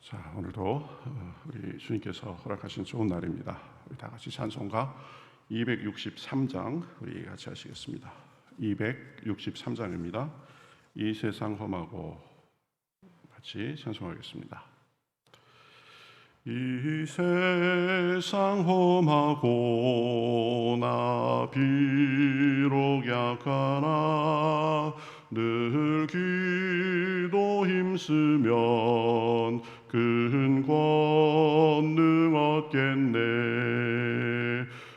자, 오늘도 우리 주님께서 허락하신 좋은 날입니다. 우리 다 같이 찬송가 263장 우리 같이 하시겠습니다. 263장입니다. 이 세상 험하고 같이 찬송하겠습니다. 이 세상 험하고 나 비록 약하나 늘 기도 힘쓰면 큰 권능 얻겠네.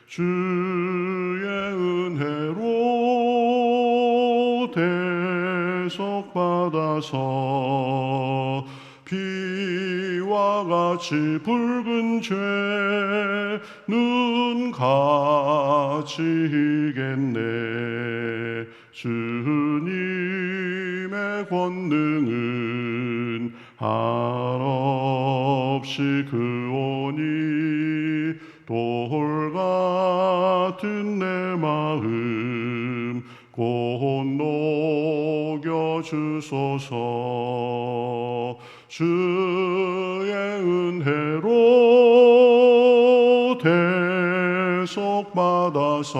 주의 은혜로 대속받아서 피와 같이 붉은 죄는 가지겠네. 주님의 권능은 한없이 크오니 돌 같은 내 마음 곧 녹여주소서. 주의 은혜로 대속받아서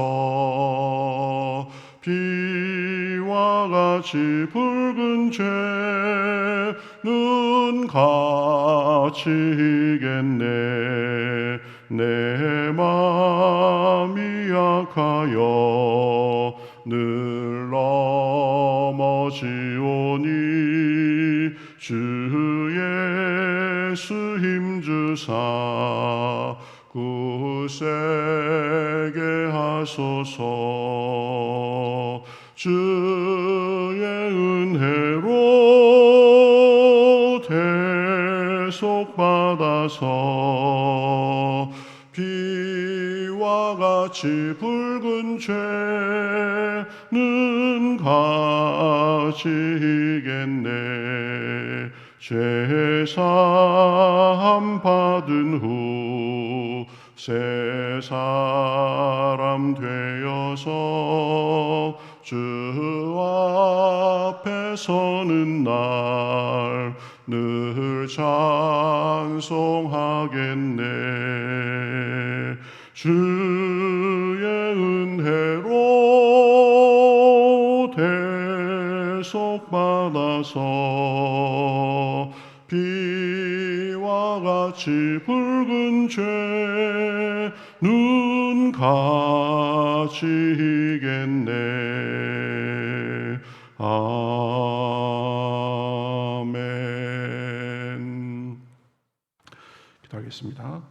피와 같이 붉은 죄는 가지겠네. 내 맘이 약하여 늘 넘어지오니 주 예수 힘주사 굳세게 하소서. 주의 은혜로 대속받아서 피와 같이 붉은 죄는 가지겠네. 죄사함 받은 후 새 사람 되어서 주 앞에 서는 날 늘 찬송하겠네. 주의 은혜로 대속받아서 피와 같이 붉은 죄는 가지겠네. 아멘. 기도하겠습니다.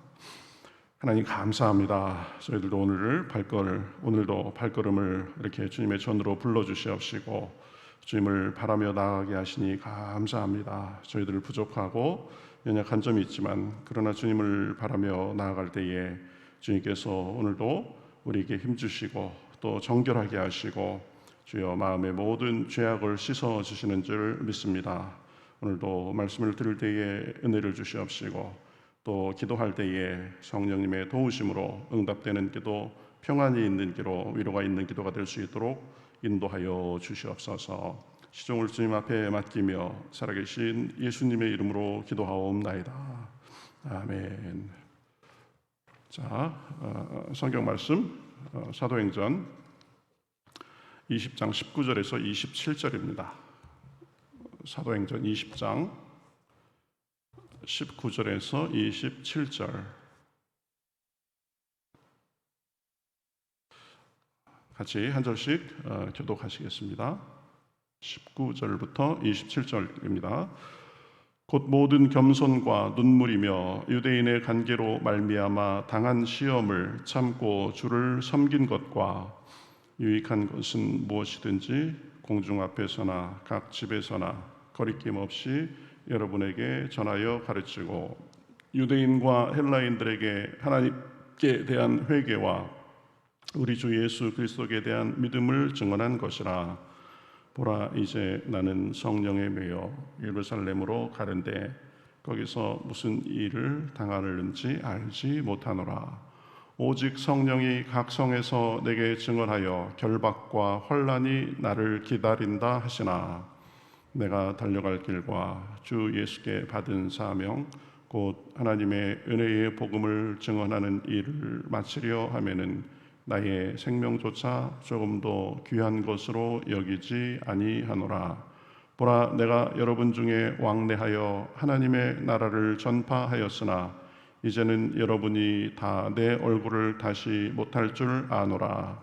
하나님 감사합니다. 저희들도 오늘도 발걸음을 이렇게 주님의 전으로 불러주시옵시고 주님을 바라며 나아가게 하시니 감사합니다. 저희들 부족하고 연약한 점이 있지만 그러나 주님을 바라며 나아갈 때에 주님께서 오늘도 우리에게 힘주시고 또 정결하게 하시고 주여 마음의 모든 죄악을 씻어주시는 줄 믿습니다. 오늘도 말씀을 들을 때에 은혜를 주시옵시고 또 기도할 때에 성령님의 도우심으로 응답되는 기도, 평안이 있는 기도, 위로가 있는 기도가 될 수 있도록 인도하여 주시옵소서. 시종을 주님 앞에 맡기며 살아계신 예수님의 이름으로 기도하옵나이다. 아멘. 자, 성경 말씀 사도행전 20장 19절에서 27절입니다. 사도행전 20장 19절에서 27절 같이 한 절씩 교독하시겠습니다. 19절부터 27절입니다. 곧 모든 겸손과 눈물이며 유대인의 관계로 말미암아 당한 시험을 참고 주를 섬긴 것과 유익한 것은 무엇이든지 공중 앞에서나 각 집에서나 거리낌 없이 여러분에게 전하여 가르치고 유대인과 헬라인들에게 하나님께 대한 회개와 우리 주 예수 그리스도에 대한 믿음을 증언한 것이라. 보라, 이제 나는 성령에 매여 예루살렘으로 가는데 거기서 무슨 일을 당하는지 알지 못하노라. 오직 성령이 각 성에서 내게 증언하여 결박과 환난이 나를 기다린다 하시나 내가 달려갈 길과 주 예수께 받은 사명 곧 하나님의 은혜의 복음을 증언하는 일을 마치려 하면은 나의 생명조차 조금도 귀한 것으로 여기지 아니하노라. 보라, 내가 여러분 중에 왕래하여 하나님의 나라를 전파하였으나 이제는 여러분이 다 내 얼굴을 다시 못할 줄 아노라.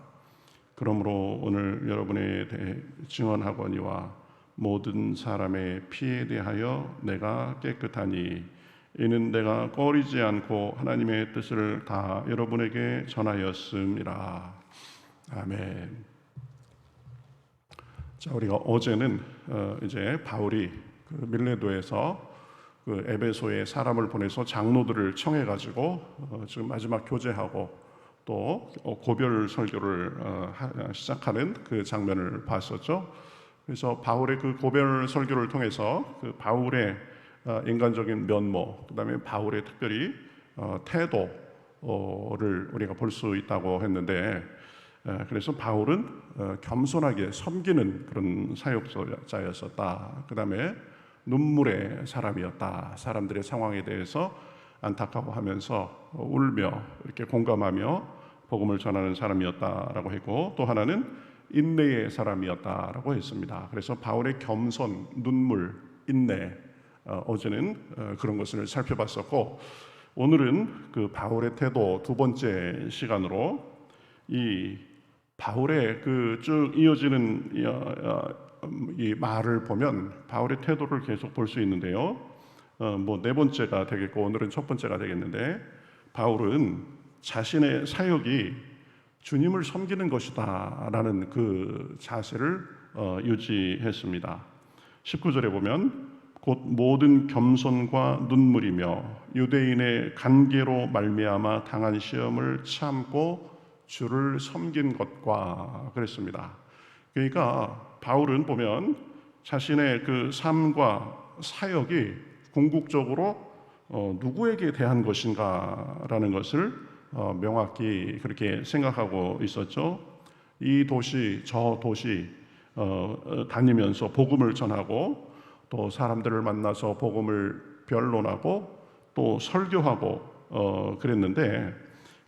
그러므로 오늘 여러분에 대해 증언하거니와 모든 사람의 피에 대하여 내가 깨끗하니 이는 내가 꺼리지 않고 하나님의 뜻을 다 여러분에게 전하였음이라. 아멘. 자, 우리가 어제는 이제 바울이 그 밀레도에서 그 에베소에 사람을 보내서 장로들을 청해 가지고 지금 마지막 교제하고 또 고별 설교를 시작하는 그 장면을 봤었죠. 그래서 바울의 그 고별 설교를 통해서 그 바울의 인간적인 면모, 그다음에 바울의 특별히 태도를 우리가 볼 수 있다고 했는데, 그래서 바울은 겸손하게 섬기는 그런 사역자였었다. 그다음에 눈물의 사람이었다. 사람들의 상황에 대해서 안타까워하면서 울며 이렇게 공감하며 복음을 전하는 사람이었다라고 했고, 또 하나는 인내의 사람이었다라고 했습니다. 그래서 바울의 겸손, 눈물, 인내, 어제는 그런 것을 살펴봤었고, 오늘은 그 바울의 태도 두 번째 시간으로 이 바울의 그 쭉 이어지는 이 말을 보면 바울의 태도를 계속 볼 수 있는데요. 뭐 네 번째가 되겠고 오늘은 첫 번째가 되겠는데, 바울은 자신의 사역이 주님을 섬기는 것이다 라는 그 자세를 유지했습니다. 19절에 보면 곧 모든 겸손과 눈물이며 유대인의 간계로 말미암아 당한 시험을 참고 주를 섬긴 것과 그랬습니다. 그러니까 바울은 보면 자신의 그 삶과 사역이 궁극적으로 누구에게 대한 것인가라는 것을 명확히 그렇게 생각하고 있었죠. 이 도시 저 도시 다니면서 복음을 전하고 또 사람들을 만나서 복음을 변론하고 또 설교하고 그랬는데,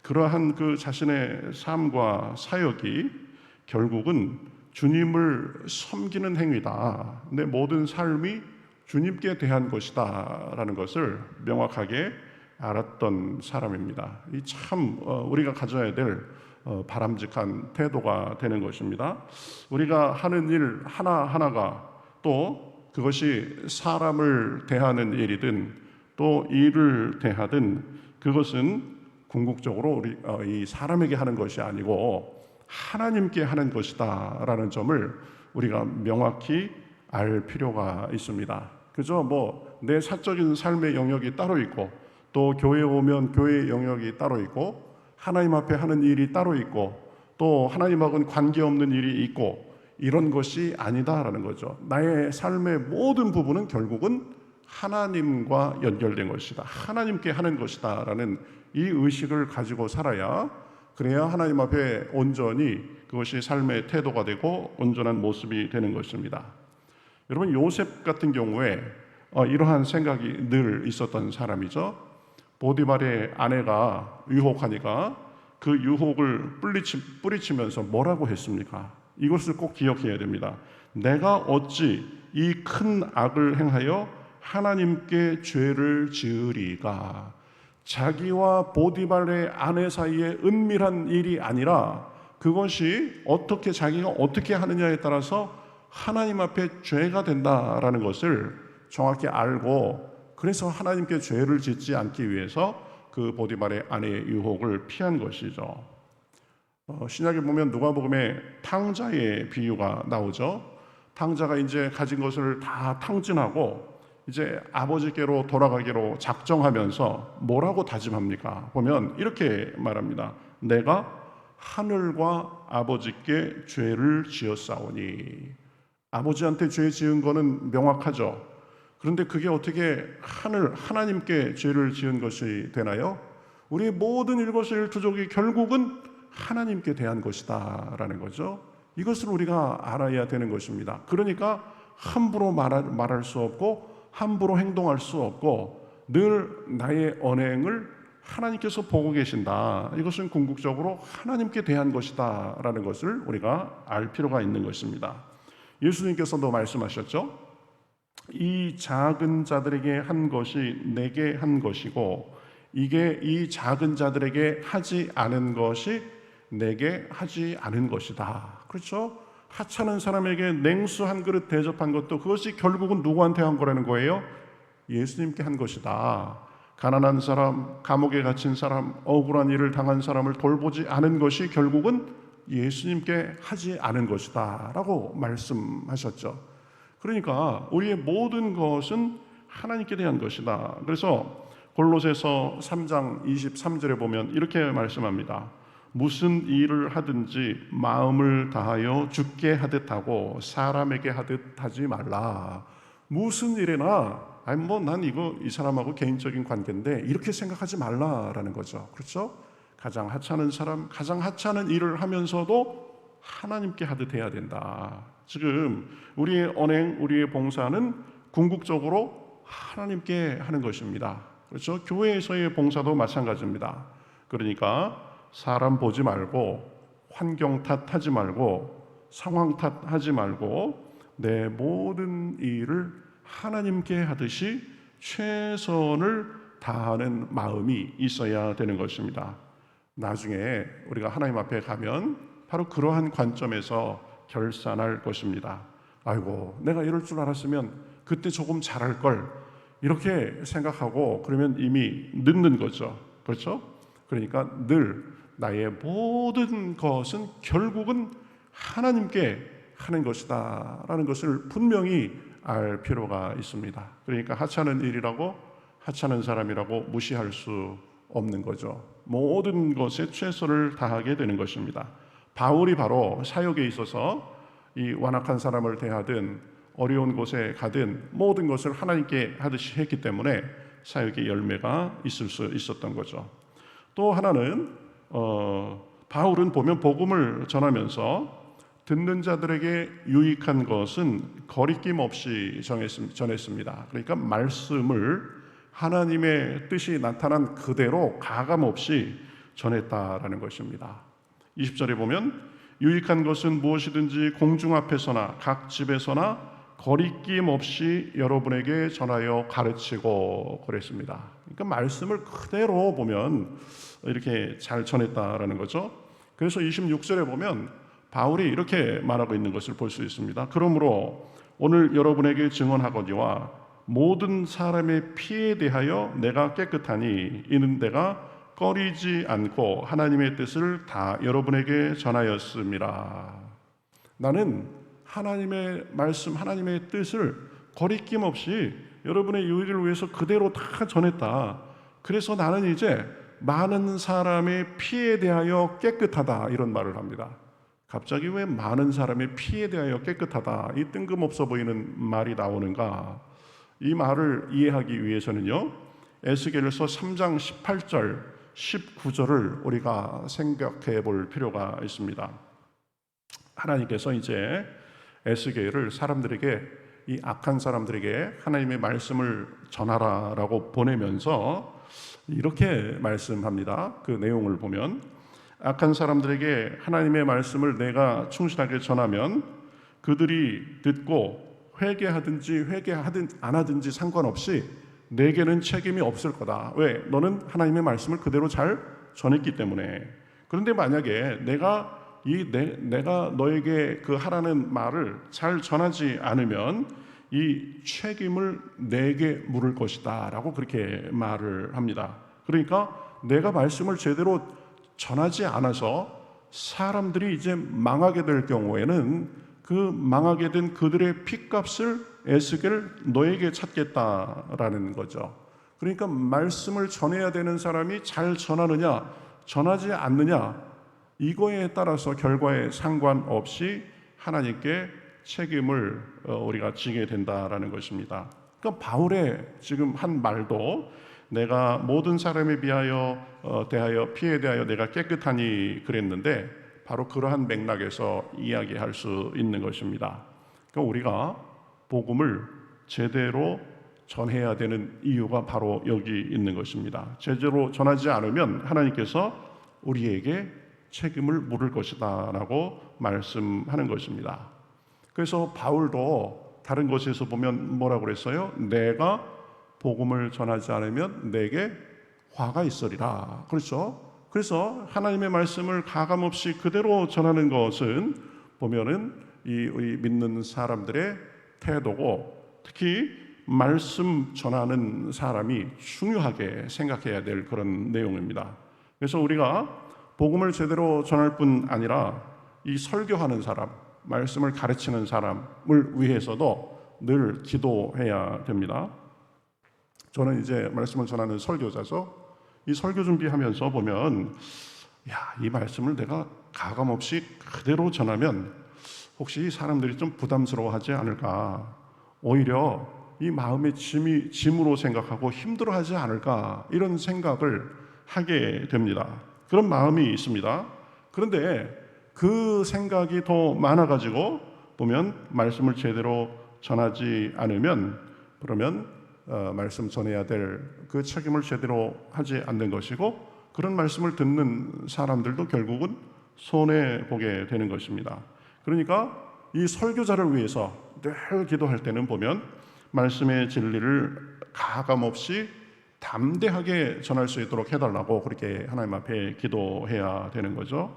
그러한 그 자신의 삶과 사역이 결국은 주님을 섬기는 행위다. 내 모든 삶이 주님께 대한 것이다 라는 것을 명확하게 알았던 사람입니다. 이 참 우리가 가져야 될 바람직한 태도가 되는 것입니다. 우리가 하는 일 하나하나가 또 그것이 사람을 대하는 일이든 또 일을 대하든 그것은 궁극적으로 우리 이 사람에게 하는 것이 아니고 하나님께 하는 것이다 라는 점을 우리가 명확히 알 필요가 있습니다. 그죠? 뭐 내 사적인 삶의 영역이 따로 있고 또 교회에 오면 교회의 영역이 따로 있고 하나님 앞에 하는 일이 따로 있고 또 하나님하고는 관계없는 일이 있고 이런 것이 아니다라는 거죠. 나의 삶의 모든 부분은 결국은 하나님과 연결된 것이다. 하나님께 하는 것이다 라는 이 의식을 가지고 살아야, 그래야 하나님 앞에 온전히 그것이 삶의 태도가 되고 온전한 모습이 되는 것입니다. 여러분, 요셉 같은 경우에 이러한 생각이 늘 있었던 사람이죠. 보디발의 아내가 유혹하니까 그 유혹을 뿌리치면서 뭐라고 했습니까? 이것을 꼭 기억해야 됩니다. 내가 어찌 이 큰 악을 행하여 하나님께 죄를 지으리까? 자기와 보디발의 아내 사이에 은밀한 일이 아니라 그것이 어떻게 자기가 어떻게 하느냐에 따라서 하나님 앞에 죄가 된다라는 것을 정확히 알고, 그래서 하나님께 죄를 짓지 않기 위해서 그 보디발의 아내의 유혹을 피한 것이죠. 신약에 보면 누가복음에 탕자의 비유가 나오죠. 탕자가 이제 가진 것을 다 탕진하고 이제 아버지께로 돌아가기로 작정하면서 뭐라고 다짐합니까? 보면 이렇게 말합니다. 내가 하늘과 아버지께 죄를 지었사오니. 아버지한테 죄 지은 거는 명확하죠. 그런데 그게 어떻게 하나님께 죄를 지은 것이 되나요? 우리의 모든 일거수일투족이 결국은 하나님께 대한 것이다 라는 거죠. 이것을 우리가 알아야 되는 것입니다. 그러니까 함부로 말할 수 없고 함부로 행동할 수 없고 늘 나의 언행을 하나님께서 보고 계신다. 이것은 궁극적으로 하나님께 대한 것이다 라는 것을 우리가 알 필요가 있는 것입니다. 예수님께서도 말씀하셨죠. 이 작은 자들에게 한 것이 내게 한 것이고 이게 이 작은 자들에게 하지 않은 것이 내게 하지 않은 것이다. 그렇죠? 하찮은 사람에게 냉수 한 그릇 대접한 것도 그것이 결국은 누구한테 한 거라는 거예요? 예수님께 한 것이다. 가난한 사람, 감옥에 갇힌 사람, 억울한 일을 당한 사람을 돌보지 않은 것이 결국은 예수님께 하지 않은 것이다 라고 말씀하셨죠. 그러니까 우리의 모든 것은 하나님께 대한 것이다. 그래서 골로새서 3장 23절에 보면 이렇게 말씀합니다. 무슨 일을 하든지 마음을 다하여 주께 하듯 하고 사람에게 하듯 하지 말라. 무슨 일이나 난 이거 이 사람하고 개인적인 관계인데 이렇게 생각하지 말라라는 거죠. 그렇죠? 가장 하찮은 사람, 가장 하찮은 일을 하면서도 하나님께 하듯 해야 된다. 지금 우리의 언행, 우리의 봉사는 궁극적으로 하나님께 하는 것입니다. 그렇죠? 교회에서의 봉사도 마찬가지입니다. 그러니까 사람 보지 말고 환경 탓하지 말고 상황 탓하지 말고 내 모든 일을 하나님께 하듯이 최선을 다하는 마음이 있어야 되는 것입니다. 나중에 우리가 하나님 앞에 가면 바로 그러한 관점에서 결산할 것입니다. 아이고, 내가 이럴 줄 알았으면 그때 조금 잘할 걸, 이렇게 생각하고 그러면 이미 늦는 거죠. 그렇죠? 그러니까 늘 나의 모든 것은 결국은 하나님께 하는 것이다 라는 것을 분명히 알 필요가 있습니다. 그러니까 하찮은 일이라고 하찮은 사람이라고 무시할 수 없는 거죠. 모든 것에 최선을 다하게 되는 것입니다. 바울이 바로 사역에 있어서 이 완악한 사람을 대하든 어려운 곳에 가든 모든 것을 하나님께 하듯이 했기 때문에 사역의 열매가 있을 수 있었던 거죠. 또 하나는 바울은 보면 복음을 전하면서 듣는 자들에게 유익한 것은 거리낌 없이 전했습니다. 그러니까 말씀을 하나님의 뜻이 나타난 그대로 가감 없이 전했다라는 것입니다. 20절에 보면 유익한 것은 무엇이든지 공중 앞에서나 각 집에서나 거리낌 없이 여러분에게 전하여 가르치고 그랬습니다. 그러니까 말씀을 그대로 보면 이렇게 잘 전했다라는 거죠. 그래서 26절에 보면 바울이 이렇게 말하고 있는 것을 볼 수 있습니다. 그러므로 오늘 여러분에게 증언하거니와 모든 사람의 피에 대하여 내가 깨끗하니 이는 내가 꺼리지 않고 하나님의 뜻을 다 여러분에게 전하였습니다. 나는 하나님의 말씀, 하나님의 뜻을 거리낌 없이 여러분의 유익을 위해서 그대로 다 전했다. 그래서 나는 이제 많은 사람의 피에 대하여 깨끗하다, 이런 말을 합니다. 갑자기 왜 많은 사람의 피에 대하여 깨끗하다, 이 뜬금없어 보이는 말이 나오는가? 이 말을 이해하기 위해서는요, 에스겔서 3장 18절 19절을 우리가 생각해 볼 필요가 있습니다. 하나님께서 이제 에스겔을 사람들에게, 이 악한 사람들에게 하나님의 말씀을 전하라라고 보내면서 이렇게 말씀합니다. 그 내용을 보면 악한 사람들에게 하나님의 말씀을 내가 충실하게 전하면 그들이 듣고 회개하든지 회개하든 안 하든지 상관없이 내게는 책임이 없을 거다. 왜? 너는 하나님의 말씀을 그대로 잘 전했기 때문에. 그런데 만약에 내가 너에게 그 하라는 말을 잘 전하지 않으면 이 책임을 내게 물을 것이다 라고 그렇게 말을 합니다. 그러니까 내가 말씀을 제대로 전하지 않아서 사람들이 이제 망하게 될 경우에는 그 망하게 된 그들의 핏값을 에스겔 너에게 찾겠다라는 거죠. 그러니까 말씀을 전해야 되는 사람이 잘 전하느냐 전하지 않느냐, 이거에 따라서 결과에 상관없이 하나님께 책임을 우리가 지게 된다라는 것입니다. 그러니까 바울의 지금 한 말도 내가 모든 사람에 대하여 피에 대하여 내가 깨끗하니 그랬는데 바로 그러한 맥락에서 이야기할 수 있는 것입니다. 그러니까 우리가 복음을 제대로 전해야 되는 이유가 바로 여기 있는 것입니다. 제대로 전하지 않으면 하나님께서 우리에게 책임을 물을 것이다 라고 말씀하는 것입니다. 그래서 바울도 다른 곳에서 보면 뭐라고 그랬어요? 내가 복음을 전하지 않으면 내게 화가 있으리라. 그렇죠? 그래서 하나님의 말씀을 가감없이 그대로 전하는 것은 보면은 우리 믿는 사람들의 태도고, 특히 말씀 전하는 사람이 중요하게 생각해야 될 그런 내용입니다. 그래서 우리가 복음을 제대로 전할 뿐 아니라 이 설교하는 사람, 말씀을 가르치는 사람을 위해서도 늘 기도해야 됩니다. 저는 이제 말씀을 전하는 설교자죠. 이 설교 준비하면서 보면 이 말씀을 내가 가감없이 그대로 전하면 혹시 사람들이 좀 부담스러워하지 않을까, 오히려 이 마음의 짐으로 생각하고 힘들어하지 않을까, 이런 생각을 하게 됩니다. 그런 마음이 있습니다. 그런데 그 생각이 더 많아가지고 보면 말씀을 제대로 전하지 않으면 그러면 말씀 전해야 될 그 책임을 제대로 하지 않는 것이고, 그런 말씀을 듣는 사람들도 결국은 손해보게 되는 것입니다. 그러니까 이 설교자를 위해서 늘 기도할 때는 보면 말씀의 진리를 가감없이 담대하게 전할 수 있도록 해달라고 그렇게 하나님 앞에 기도해야 되는 거죠.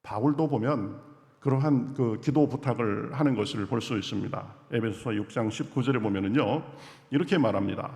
바울도 보면 그러한 그 기도 부탁을 하는 것을 볼 수 있습니다. 에베소서 6장 19절에 보면은요, 이렇게 말합니다.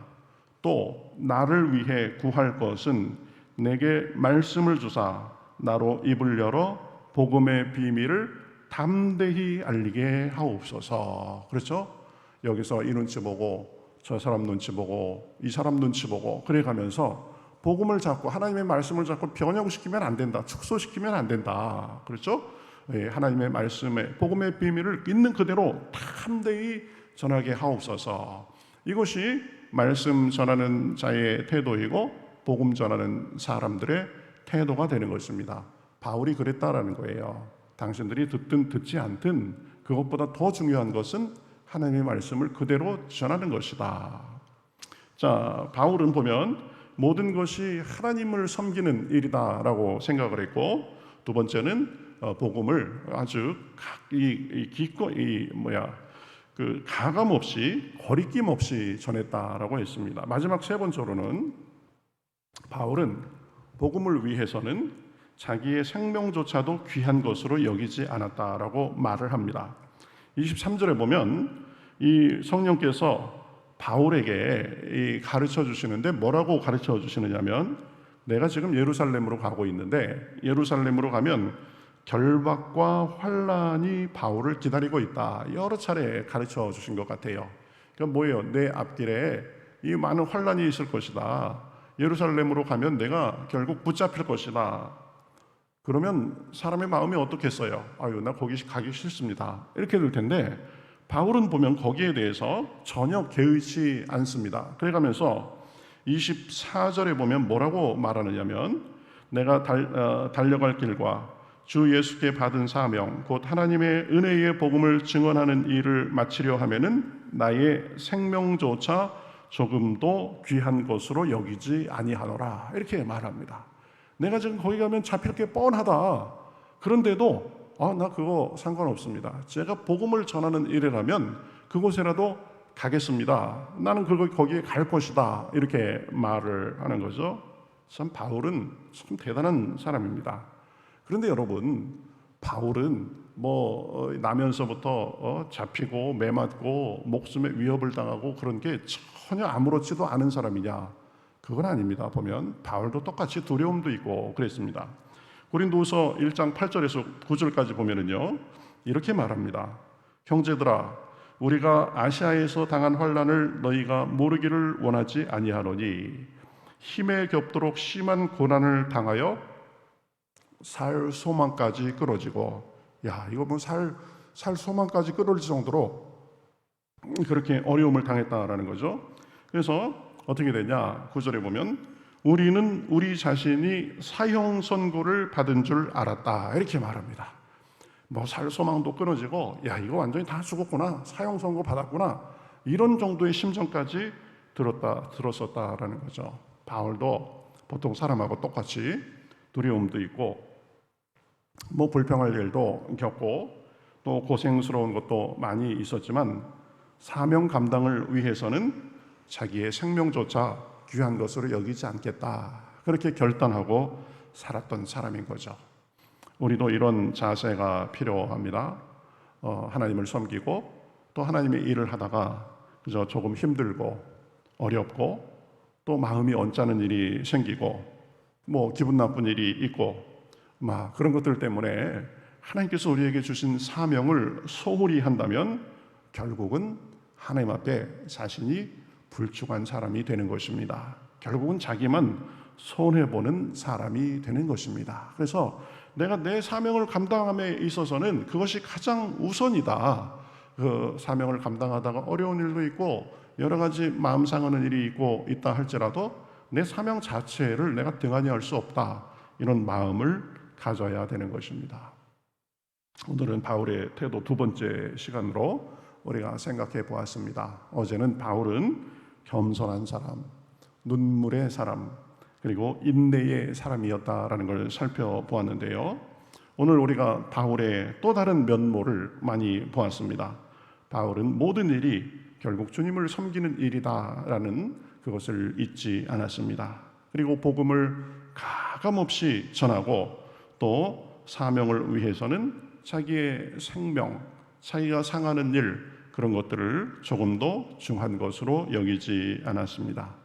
또 나를 위해 구할 것은 내게 말씀을 주사 나로 입을 열어 복음의 비밀을 담대히 알리게 하옵소서. 그렇죠? 여기서 이 눈치 보고 저 사람 눈치 보고 이 사람 눈치 보고 그래가면서 복음을 잡고 하나님의 말씀을 잡고 변형시키면 안 된다, 축소시키면 안 된다. 그렇죠? 하나님의 말씀에 복음의 비밀을 있는 그대로 담대히 전하게 하옵소서. 이것이 말씀 전하는 자의 태도이고 복음 전하는 사람들의 태도가 되는 것입니다. 바울이 그랬다라는 거예요. 당신들이 듣든 듣지 않든 그것보다 더 중요한 것은 하나님의 말씀을 그대로 전하는 것이다. 자, 바울은 보면 모든 것이 하나님을 섬기는 일이다라고 생각을 했고, 두 번째는 복음을 아주 기꺼이 가감 없이 거리낌 없이 전했다라고 했습니다. 마지막 세 번째로는 바울은 복음을 위해서는 자기의 생명조차도 귀한 것으로 여기지 않았다라고 말을 합니다. 23절에 보면 이 성령께서 바울에게 가르쳐 주시는데 뭐라고 가르쳐 주시느냐면, 내가 지금 예루살렘으로 가고 있는데 예루살렘으로 가면 결박과 환란이 바울을 기다리고 있다. 여러 차례 가르쳐 주신 것 같아요. 그러니까 뭐예요? 내 앞길에 이 많은 환란이 있을 것이다. 예루살렘으로 가면 내가 결국 붙잡힐 것이다. 그러면 사람의 마음이 어떻겠어요? 아유, 나 거기 가기 싫습니다. 이렇게 될 텐데 바울은 보면 거기에 대해서 전혀 개의치 않습니다. 그래가면서 24절에 보면 뭐라고 말하느냐면, 내가 달려갈 길과 주 예수께 받은 사명 곧 하나님의 은혜의 복음을 증언하는 일을 마치려 하면은 나의 생명조차 조금도 귀한 것으로 여기지 아니하노라. 이렇게 말합니다. 내가 지금 거기 가면 잡힐 게 뻔하다. 그런데도 나 그거 상관없습니다. 제가 복음을 전하는 일이라면 그곳에라도 가겠습니다. 나는 거기에 갈 것이다. 이렇게 말을 하는 거죠. 참 바울은 참 대단한 사람입니다. 그런데 여러분, 바울은 나면서부터 잡히고 매맞고 목숨에 위협을 당하고 그런 게 전혀 아무렇지도 않은 사람이냐? 그건 아닙니다. 보면 바울도 똑같이 두려움도 있고 그랬습니다. 고린도후서 1장 8절에서 9절까지 보면은요, 이렇게 말합니다. 형제들아, 우리가 아시아에서 당한 환난을 너희가 모르기를 원하지 아니하노니 힘에 겹도록 심한 고난을 당하여 살 소망까지 끊어지고, 이거 살 소망까지 끊어질 정도로 그렇게 어려움을 당했다라는 거죠. 그래서 어떻게 되냐? 9절에 보면 우리는 우리 자신이 사형 선고를 받은 줄 알았다. 이렇게 말합니다. 살 소망도 끊어지고, 이거 완전히 다 죽었구나. 사형 선고 받았구나. 이런 정도의 심정까지 들었었다라는 거죠. 바울도 보통 사람하고 똑같이 두려움도 있고 뭐 불평할 일도 겪고 또 고생스러운 것도 많이 있었지만 사명 감당을 위해서는 자기의 생명조차 귀한 것으로 여기지 않겠다, 그렇게 결단하고 살았던 사람인 거죠. 우리도 이런 자세가 필요합니다. 하나님을 섬기고 또 하나님의 일을 하다가 그저 조금 힘들고 어렵고 또 마음이 언짢은 일이 생기고 뭐 기분 나쁜 일이 있고 막 그런 것들 때문에 하나님께서 우리에게 주신 사명을 소홀히 한다면 결국은 하나님 앞에 자신이 불충한 사람이 되는 것입니다. 결국은 자기만 손해보는 사람이 되는 것입니다. 그래서 내가 내 사명을 감당함에 있어서는 그것이 가장 우선이다. 그 사명을 감당하다가 어려운 일도 있고 여러 가지 마음 상하는 일이 있다 할지라도 내 사명 자체를 내가 등한히 할 수 없다, 이런 마음을 가져야 되는 것입니다. 오늘은 바울의 태도 두 번째 시간으로 우리가 생각해 보았습니다. 어제는 바울은 겸손한 사람, 눈물의 사람, 그리고 인내의 사람이었다라는 걸 살펴보았는데요. 오늘 우리가 바울의 또 다른 면모를 많이 보았습니다. 바울은 모든 일이 결국 주님을 섬기는 일이다라는 그것을 잊지 않았습니다. 그리고 복음을 가감없이 전하고 또 사명을 위해서는 자기의 생명, 자기가 상하는 일, 그런 것들을 조금도 중한 것으로 여기지 않았습니다.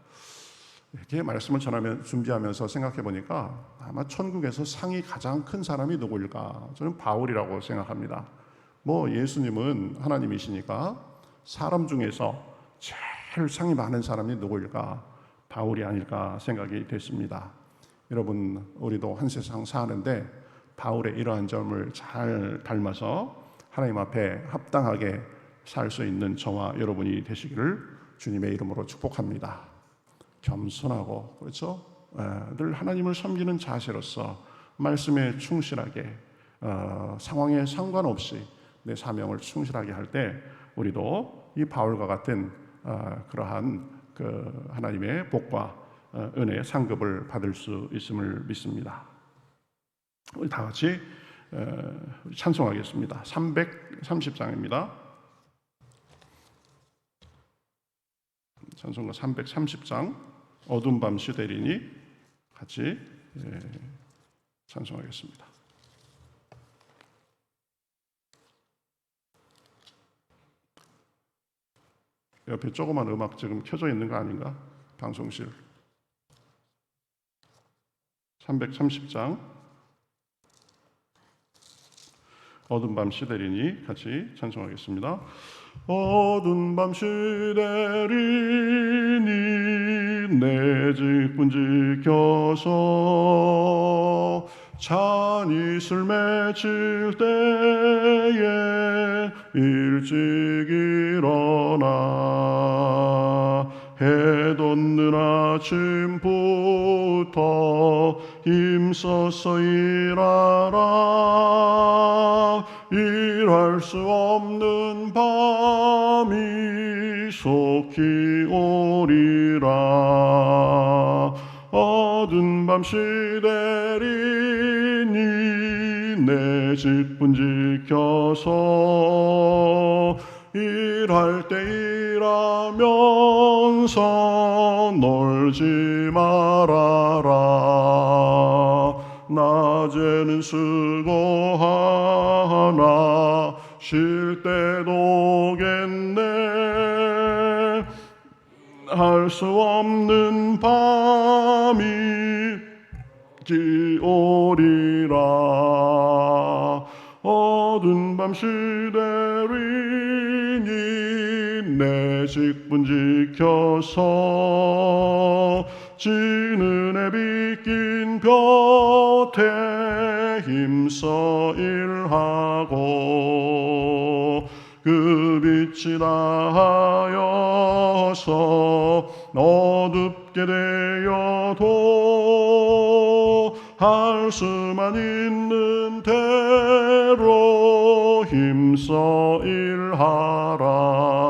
이렇게 말씀을 준비하면서 생각해 보니까 아마 천국에서 상이 가장 큰 사람이 누구일까? 저는 바울이라고 생각합니다. 뭐 예수님은 하나님이시니까 사람 중에서 제일 상이 많은 사람이 누구일까? 바울이 아닐까 생각이 됐습니다. 여러분, 우리도 한 세상 사는데 바울의 이러한 점을 잘 닮아서 하나님 앞에 합당하게 살 수 있는 저와 여러분이 되시기를 주님의 이름으로 축복합니다. 겸손하고, 그렇죠? 늘 하나님을 섬기는 자세로서 말씀에 충실하게, 상황에 상관없이 내 사명을 충실하게 할 때 우리도 이 바울과 같은 그러한 그 하나님의 복과 은혜의 상급을 받을 수 있음을 믿습니다. 우리 다 같이 찬송하겠습니다. 330장입니다. 찬송가 330장 어두운 밤 시대리니 같이 찬송하겠습니다. 옆에 조그만 음악 지금 켜져 있는 거 아닌가? 방송실. 330장 어두운 밤 시대리니 같이 찬송하겠습니다. 어두운 밤 시대리니 내 직분 지켜서 잔이슬 맺힐 때에 일찍 일어나 해 돋는 아침부터 힘써서 일하라. 일할 수 없는 밤이 속히 오리라. 어두운 밤 시대리니 내 직분 지켜서 일할 때 일하면서 놀지 말아라. 낮에는 수고하나 쉴 때도 오겠네. 할 수 없는 밤이 오리라. 어두운 밤 시대리니 내 직분 지켜서 지는 해 비낀 볕에 힘써 일하고 그 빛이 다하여서 어둡게 되어도 할 수만 있는 대로 힘써 일하라. 힘써 일하라. 어두운 밤 시대리니 내 직분 지켜서 일할 때 일하면서 놀지 말아라. 낮에는 수고하나 쉴 때도 오겠네. 할 수 없는 밤이 오리라. 어두운 밤 시대리니 내 직분 지켜서 지는 해 비낀 볕에 힘써 일하고 그 빛이 다하여서 어둡게 되어도 할 수만 있는 대로 힘써